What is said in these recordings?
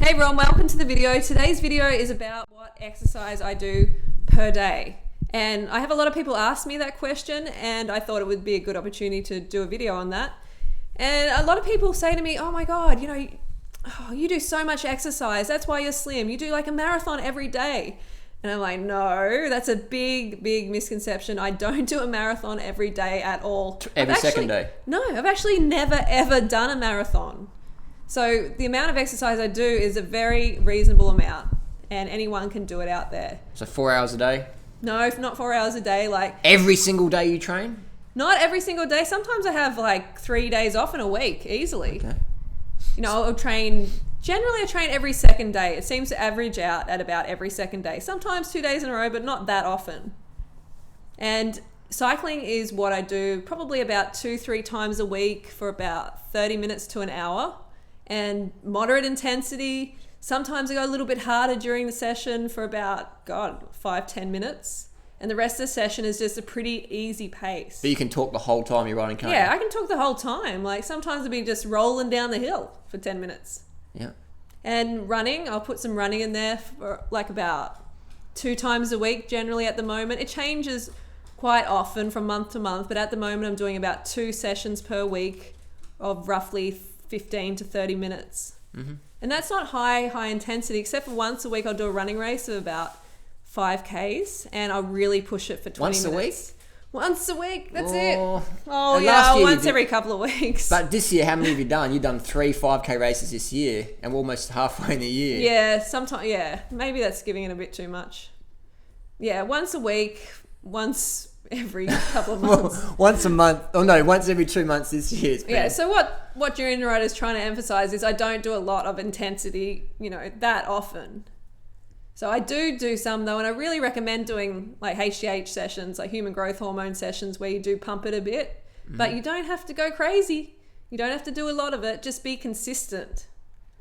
Hey everyone, welcome to the video. Today's video is about what exercise I do per day. And I have a lot of people ask me that question, and I thought it would be a good opportunity to do a video on that. And a lot of people say to me, oh my God, you do so much exercise. That's why you're slim. You do like a marathon every day. And I'm like, no, that's a big misconception. I don't do a marathon every day at all. Second day? No, I've actually never ever done a marathon. So the amount of exercise I do is a very reasonable amount, and anyone can do it out there. So 4 hours a day? No, not 4 hours a day. Like every single day you train? Not every single day. Sometimes I have like 3 days off in a week, easily. Okay. I'll train. Generally, I train every second day. It seems to average out at about every second day. Sometimes 2 days in a row, but not that often. And cycling is what I do probably about 2-3 times a week for about 30 minutes to an hour. And moderate intensity. Sometimes I go a little bit harder during the session for about 5-10 minutes, and the rest of the session is just a pretty easy pace. But you can talk the whole time you're riding, can't you? Yeah, I can talk the whole time. Like sometimes I'll be just rolling down the hill for 10 minutes. Yeah. And running, I'll put some running in there for like about 2 times a week generally at the moment. It changes quite often from month to month, but at the moment I'm doing about 2 sessions per week of roughly 15 to 30 minutes. Mm-hmm. And that's not high intensity, except for once a week I'll do a running race of about 5Ks, and I'll really push it for 20 minutes. Once a week, that's it. Oh yeah, once every couple of weeks. But this year, how many have you done? You've done 3 5K races this year, and we're almost halfway in the year. Yeah, sometimes, yeah. Maybe that's giving it a bit too much. Yeah, once a week, once every couple of months. Once a month. Oh no, once every 2 months this year. Yeah, so what Junior Rider is trying to emphasize is I don't do a lot of intensity, that often. So I do some though, and I really recommend doing like HGH sessions, like human growth hormone sessions, where you do pump it a bit, but you don't have to go crazy. You don't have to do a lot of it. Just be consistent.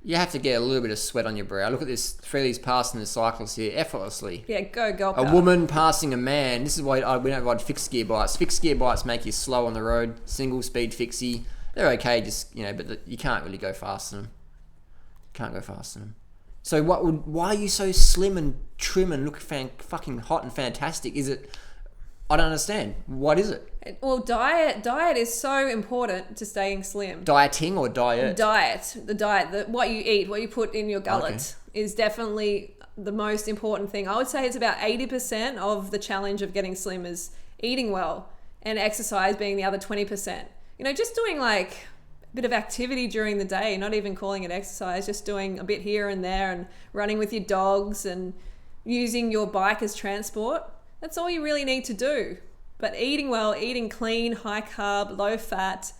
You have to get a little bit of sweat on your brow. Look at this. Freelee's passing the cyclist here effortlessly. Yeah, go. A woman passing a man. This is why we don't ride fixed gear bikes. Fixed gear bikes make you slow on the road. Single speed fixie. They're okay, but you can't really go fast in them. Can't go fast in them. So why are you so slim and trim and look fucking hot and fantastic? Is it? I don't understand. What is it? Well, diet is so important to staying slim. Dieting or diet? The diet, what you eat, what you put in your gullet is definitely the most important thing. I would say it's about 80% of the challenge of getting slim is eating well, and exercise being the other 20%. Just doing like a bit of activity during the day, not even calling it exercise, just doing a bit here and there and running with your dogs and using your bike as transport. That's all you really need to do. But eating well, eating clean, high carb, low fat,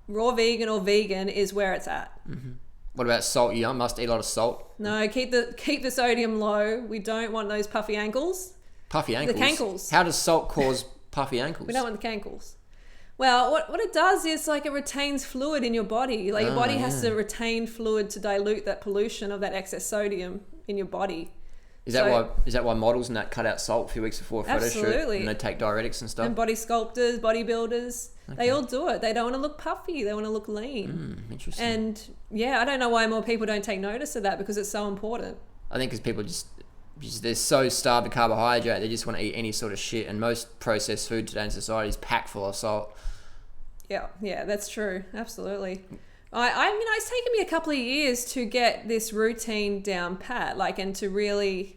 raw vegan or vegan is where it's at. Mm-hmm. What about salt? You must eat a lot of salt. No, keep the sodium low. We don't want those puffy ankles. Puffy ankles? The cankles. How does salt cause puffy ankles? We don't want the cankles. Well, what it does is like it retains fluid in your body. Like your body has to retain fluid to dilute that pollution of that excess sodium in your body. Is that why models and that cut out salt a few weeks before a photo shoot? And they take diuretics and stuff? And body sculptors, bodybuilders, they all do it. They don't want to look puffy. They want to look lean. Interesting. And yeah, I don't know why more people don't take notice of that, because it's so important. I think because people just they're so starved of carbohydrate, they just want to eat any sort of shit. And most processed food today in society is packed full of salt. Yeah, that's true. Absolutely. It's taken me a couple of years to get this routine down pat, and to really,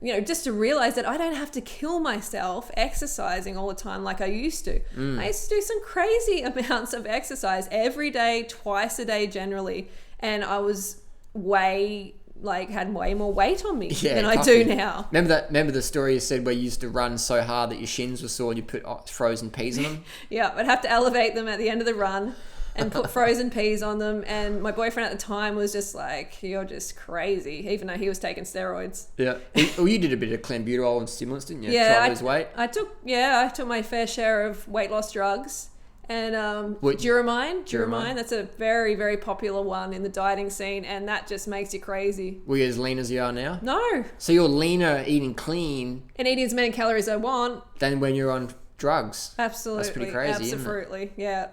just to realize that I don't have to kill myself exercising all the time like I used to. I used to do some crazy amounts of exercise every day, twice a day generally, and I was had way more weight on me than I do now. Remember the story you said where you used to run so hard that your shins were sore and you put frozen peas on them? Yeah, I'd have to elevate them at the end of the run and put frozen peas on them, and my boyfriend at the time was just like, you're just crazy, even though he was taking steroids. Yeah. Well, you did a bit of clenbuterol and stimulants, didn't you? Yeah. Try to lose weight? I took my fair share of weight loss drugs. And Duramine, that's a very, very popular one in the dieting scene, and that just makes you crazy. Were you as lean as you are now? No. So you're leaner eating clean and eating as many calories as I want than when you're on drugs. Absolutely. That's pretty crazy, Absolutely. isn't it? Yeah.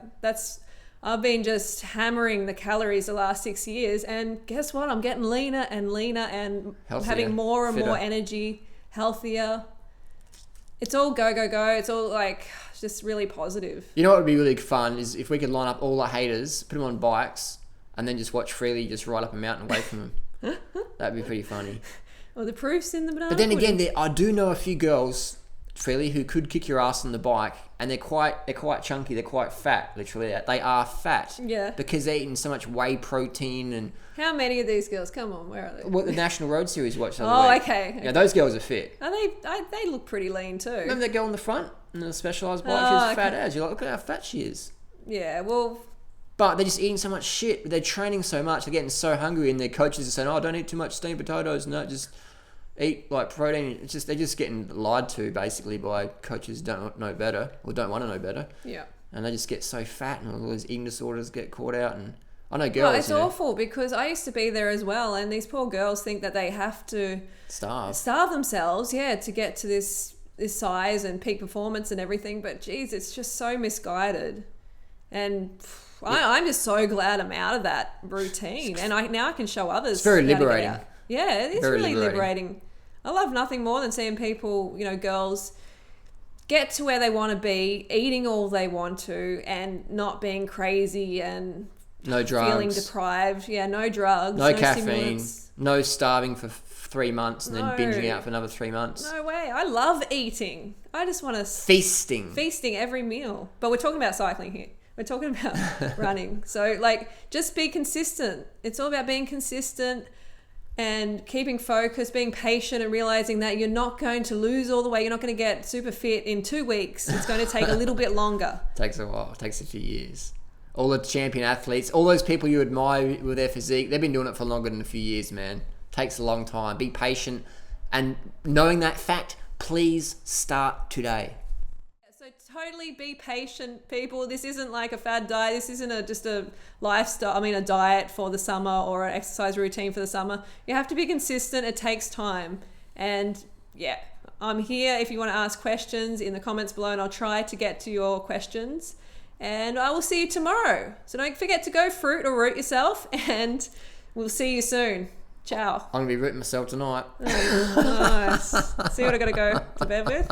I've been just hammering the calories the last 6 years, and guess what? I'm getting leaner and leaner and Healthier, having more and fitter. more energy, healthier. It's all go, go, go. It's all like just really positive. You know what would be really fun is if we could line up all the haters, put them on bikes, and then just watch Freelee just ride up a mountain away from them. That'd be pretty funny. Well, the proof's in the banana. But then pudding. again, I do know a few girls, Freelee, who could kick your ass on the bike, and they're quite chunky. They're quite fat. Literally, they are fat. Yeah. Because they're eating so much whey protein and. How many of these girls? Come on, where are they? What the National Road Series watched the other week. Okay. Yeah, those girls are fit. Are they look pretty lean too. Remember that girl on the front in the Specialized bike? Oh, She was fat okay. as. You're like, look at how fat she is. Yeah, well, But they're just eating so much shit. They're training so much. They're getting so hungry, and their coaches are saying, "Oh, don't eat too much steamed potatoes. No, just eat like protein." It's just they're just getting lied to basically by coaches who don't know better or don't want to know better. yeah. And they just get so fat, and all those eating disorders get caught out. And I know girls. Well, it's you know, awful because I used to be there as well, and these poor girls think that they have to starve. themselves, to get to this size and peak performance and everything. But geez, it's just so misguided. And I'm just so glad I'm out of that routine, and now I can show others. It's very how to get liberating. out. Yeah, it is Very really liberating. liberating. I love nothing more than seeing people, girls, get to where they want to be, eating all they want to, and not being crazy and No drugs. feeling deprived. Yeah, no drugs, No caffeine. stimulants. No starving for 3 months and then No. binging out for another 3 months. No way. I love eating. I just want to Feasting. every meal. But we're talking about cycling here. We're talking about running. So, just be consistent. It's all about being consistent and keeping focused, being patient, and realizing that you're not going to lose all the weight. You're not going to get super fit in 2 weeks. It's going to take a little bit longer. Takes a while. It takes a few years. All the champion athletes, all those people you admire with their physique, they've been doing it for longer than a few years, man. Takes a long time. Be patient. And knowing that fact, please start today. So totally be patient, people. This isn't like a fad diet. This isn't just a lifestyle. A diet for the summer or an exercise routine for the summer. You have to be consistent. It takes time. And yeah, I'm here if you want to ask questions in the comments below, and I'll try to get to your questions. And I will see you tomorrow. So don't forget to go fruit or root yourself, and we'll see you soon. Ciao. I'm going to be rooting myself tonight. Nice. See what I got to go to bed with?